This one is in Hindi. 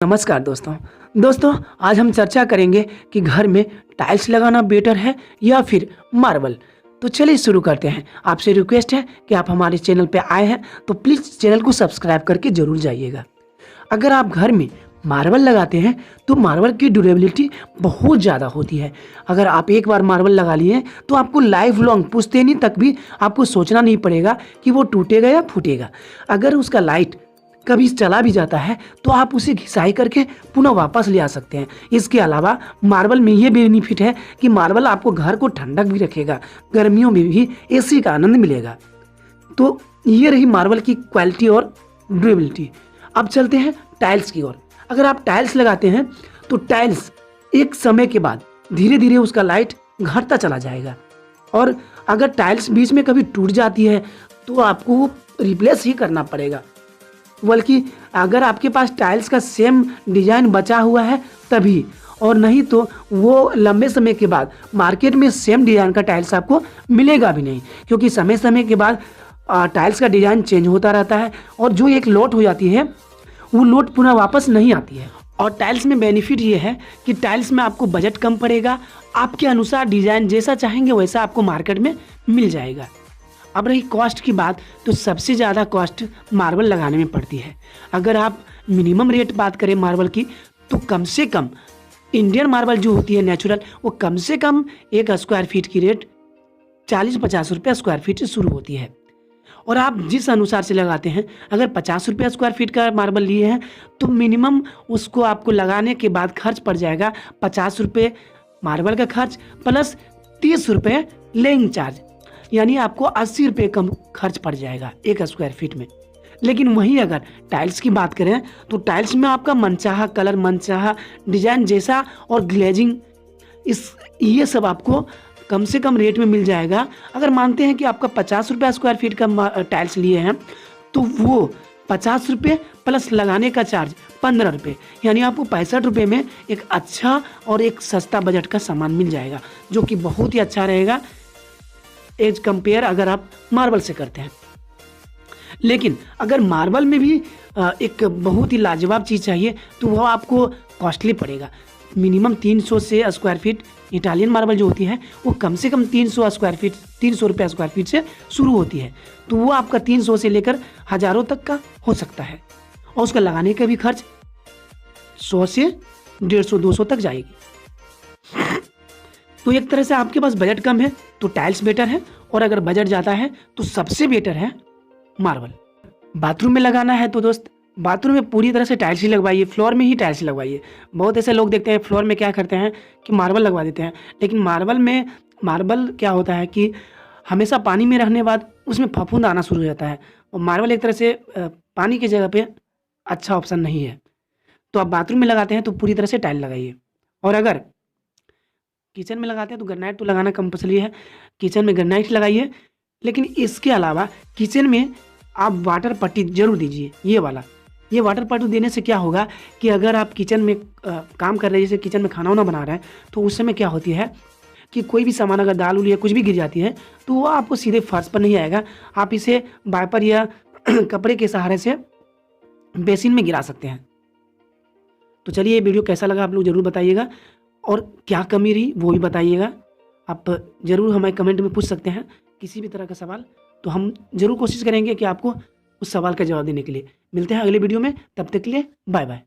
नमस्कार दोस्तों आज हम चर्चा करेंगे कि घर में टाइल्स लगाना बेटर है या फिर मार्बल। तो चलिए शुरू करते हैं। आपसे रिक्वेस्ट है कि आप हमारे चैनल पे आए हैं तो प्लीज़ चैनल को सब्सक्राइब करके जरूर जाइएगा। अगर आप घर में मार्बल लगाते हैं तो मार्बल की ड्यूरेबिलिटी बहुत ज़्यादा होती है। अगर आप एक बार मार्बल लगा लिए तो आपको लाइफ लॉन्ग पुश्तैनी तक भी आपको सोचना नहीं पड़ेगा कि वो टूटेगा या फूटेगा। अगर उसका लाइट कभी चला भी जाता है तो आप उसे घिसाई करके पुनः वापस ले आ सकते हैं। इसके अलावा मार्बल में ये बेनिफिट है कि मार्बल आपको घर को ठंडक भी रखेगा, गर्मियों में भी एसी का आनंद मिलेगा। तो ये रही मार्बल की क्वालिटी और ड्यूरेबिलिटी। अब चलते हैं टाइल्स की ओर। अगर आप टाइल्स लगाते हैं तो टाइल्स एक समय के बाद धीरे धीरे उसका लाइट घटता चला जाएगा, और अगर टाइल्स बीच में कभी टूट जाती है तो आपको रिप्लेस ही करना पड़ेगा। बल्कि अगर आपके पास टाइल्स का सेम डिजाइन बचा हुआ है तभी, और नहीं तो वो लंबे समय के बाद मार्केट में सेम डिजाइन का टाइल्स आपको मिलेगा भी नहीं, क्योंकि समय समय के बाद टाइल्स का डिजाइन चेंज होता रहता है और जो एक लोट हो जाती है वो लोट पुनः वापस नहीं आती है। और टाइल्स में बेनिफिट ये है कि टाइल्स में आपको बजट कम पड़ेगा, आपके अनुसार डिजाइन जैसा चाहेंगे वैसा आपको मार्केट में मिल जाएगा। अब रही कॉस्ट की बात, तो सबसे ज़्यादा कॉस्ट मार्बल लगाने में पड़ती है। अगर आप मिनिमम रेट बात करें मार्बल की तो कम से कम इंडियन मार्बल जो होती है नेचुरल, वो कम से कम 1 स्क्वायर फीट की रेट 40-50 रुपये स्क्वायर फीट से शुरू होती है। और आप जिस अनुसार से लगाते हैं, अगर 50 रुपये स्क्वायर फीट का मार्बल लिए हैं तो मिनिमम उसको आपको लगाने के बाद खर्च पड़ जाएगा 50 रुपये मार्बल का खर्च प्लस 30 रुपये लेइंग चार्ज, यानी आपको 80 रुपये कम खर्च पड़ जाएगा 1 स्क्वायर फीट में। लेकिन वहीं अगर टाइल्स की बात करें तो टाइल्स में आपका मनचाहा कलर, मनचाहा डिजाइन जैसा और ग्लेजिंग ये सब आपको कम से कम रेट में मिल जाएगा। अगर मानते हैं कि आपका 50 रुपये स्क्वायर फीट का टाइल्स लिए हैं तो वो 50 रुपये प्लस लगाने का चार्ज 15 रुपये, यानी आपको 65 रुपये में एक अच्छा और एक सस्ता बजट का सामान मिल जाएगा, जो कि बहुत ही अच्छा रहेगा एज कंपेयर अगर आप मार्बल से करते हैं। लेकिन अगर मार्बल में भी एक बहुत ही लाजवाब चीज़ चाहिए तो वह आपको कॉस्टली पड़ेगा। मिनिमम 300 से स्क्वायर फीट इटालियन मार्बल जो होती है वो कम से कम 300 रुपये स्क्वायर फीट से शुरू होती है, तो वो आपका 300 से लेकर हज़ारों तक का हो सकता है, और उसका लगाने का भी खर्च 100 से 150-200 तक जाएगी। तो एक तरह से आपके पास बजट कम है तो टाइल्स बेटर है, और अगर बजट ज़्यादा है तो सबसे बेटर है मार्बल। बाथरूम में लगाना है तो दोस्त बाथरूम में पूरी तरह से टाइल्स ही लगवाइए, फ्लोर में ही टाइल्स लगवाइए। बहुत ऐसे लोग देखते हैं फ्लोर में क्या करते हैं कि मार्बल लगवा देते हैं, लेकिन मार्बल क्या होता है कि हमेशा पानी में रहने बाद उसमें फफूंद आना शुरू हो जाता है, और मार्बल एक तरह से पानी की जगह पे अच्छा ऑप्शन नहीं है। तो आप बाथरूम में लगाते हैं तो पूरी तरह से टाइल लगाइए, और अगर किचन में लगाते हैं तो ग्रेनाइट तो लगाना कंपल्सरी है, किचन में ग्रेनाइट लगाइए। लेकिन इसके अलावा किचन में आप वाटर पट्टी जरूर दीजिए। ये वाटर पट्टी देने से क्या होगा कि अगर आप किचन में काम कर रहे हैं, जैसे किचन में खाना वाना बना रहे हैं, तो उस समय क्या होती है कि कोई भी सामान अगर दाल उल या कुछ भी गिर जाती है तो वो आपको सीधे फर्श पर नहीं आएगा, आप इसे वाइपर या कपड़े के सहारे से बेसिन में गिरा सकते हैं। तो चलिए, ये वीडियो कैसा लगा आप लोग ज़रूर बताइएगा, और क्या कमी रही वो भी बताइएगा। आप ज़रूर हमें कमेंट में पूछ सकते हैं किसी भी तरह का सवाल, तो हम ज़रूर कोशिश करेंगे कि आपको उस सवाल का जवाब देने के लिए। मिलते हैं अगले वीडियो में, तब तक के लिए बाय बाय।